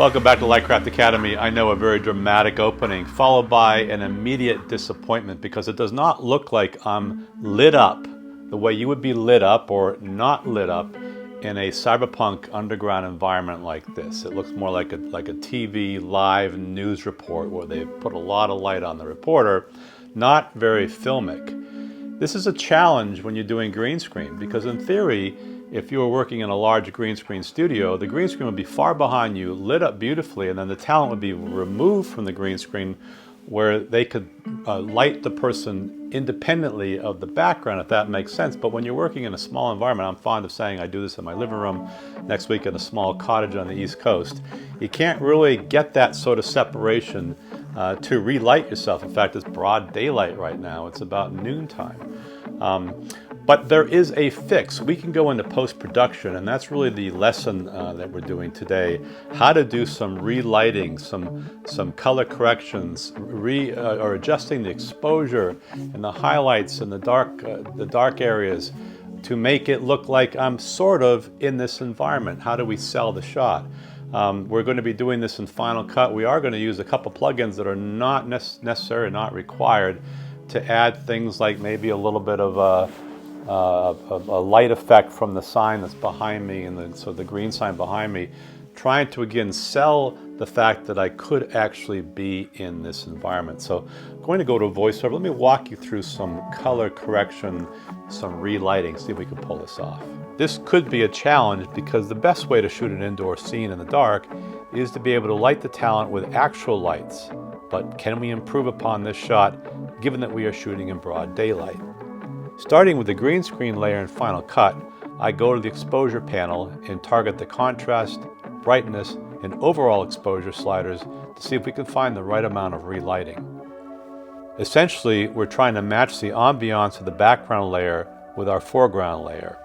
Welcome back to Lightcraft Academy. I know, a very dramatic opening followed by an immediate disappointment because it does not look like I'm lit up the way you would be lit up or not lit up in a cyberpunk underground environment like this. It looks more like a TV live news report where they put a lot of light on the reporter, not very filmic. This is a challenge when you're doing green screen because in theory, if you were working in a large green screen studio, the green screen would be far behind you, lit up beautifully, and then the talent would be removed from the green screen where they could light the person independently of the background, if that makes sense. But when you're working in a small environment, I'm fond of saying I do this in my living room, next week in a small cottage on the East Coast, you can't really get that sort of separation to relight yourself. In fact, it's broad daylight right now. It's about noontime. But there is a fix. We can go into post-production, and that's really the lesson that we're doing today. How to do some relighting, some color corrections, or adjusting the exposure and the highlights and the dark areas to make it look like I'm sort of in this environment. How do we sell the shot? We're going to be doing this in Final Cut. We are going to use a couple plugins that are not necessary, not required, to add things like maybe a little bit of a light effect from the sign that's behind me, and so the green sign behind me, trying to again sell the fact that I could actually be in this environment. So I'm going to go to voiceover. Let me walk you through some color correction, some relighting, see if we can pull this off. This could be a challenge because the best way to shoot an indoor scene in the dark is to be able to light the talent with actual lights. But can we improve upon this shot given that we are shooting in broad daylight? Starting with the green screen layer in Final Cut, I go to the exposure panel and target the contrast, brightness, and overall exposure sliders to see if we can find the right amount of relighting. Essentially, we're trying to match the ambiance of the background layer with our foreground layer.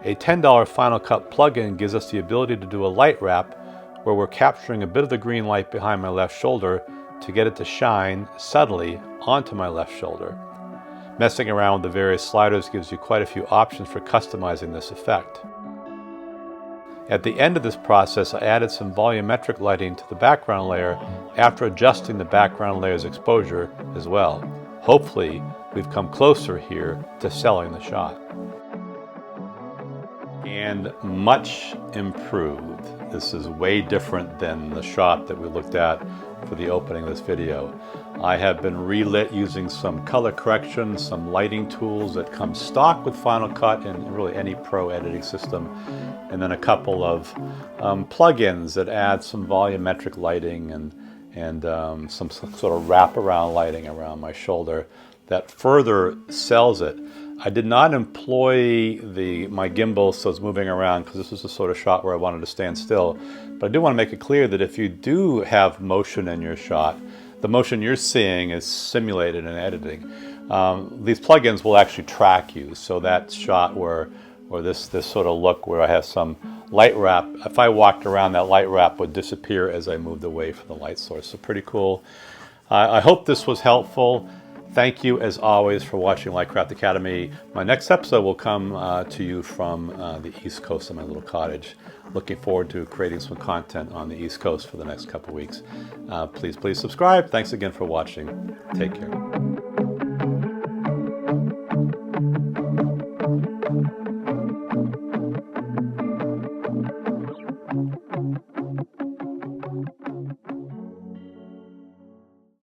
A $10 Final Cut plugin gives us the ability to do a light wrap where we're capturing a bit of the green light behind my left shoulder to get it to shine subtly onto my left shoulder. Messing around with the various sliders gives you quite a few options for customizing this effect. At the end of this process, I added some volumetric lighting to the background layer after adjusting the background layer's exposure as well. Hopefully, we've come closer here to selling the shot. And much improved. This is way different than the shot that we looked at for the opening of this video. I have been relit using some color correction, some lighting tools that come stock with Final Cut and really any pro editing system, and then a couple of plugins that add some volumetric lighting and some sort of wraparound lighting around my shoulder that further sells it. I did not employ my gimbal so it's moving around because this was the sort of shot where I wanted to stand still. But I do want to make it clear that if you do have motion in your shot, the motion you're seeing is simulated in editing. These plugins will actually track you. So that shot where this sort of look where I have some light wrap, if I walked around, that light wrap would disappear as I moved away from the light source. So pretty cool. I hope this was helpful. Thank you, as always, for watching Lightcraft Academy. My next episode will come to you from the East Coast of my little cottage. Looking forward to creating some content on the East Coast for the next couple weeks. Please subscribe. Thanks again for watching. Take care.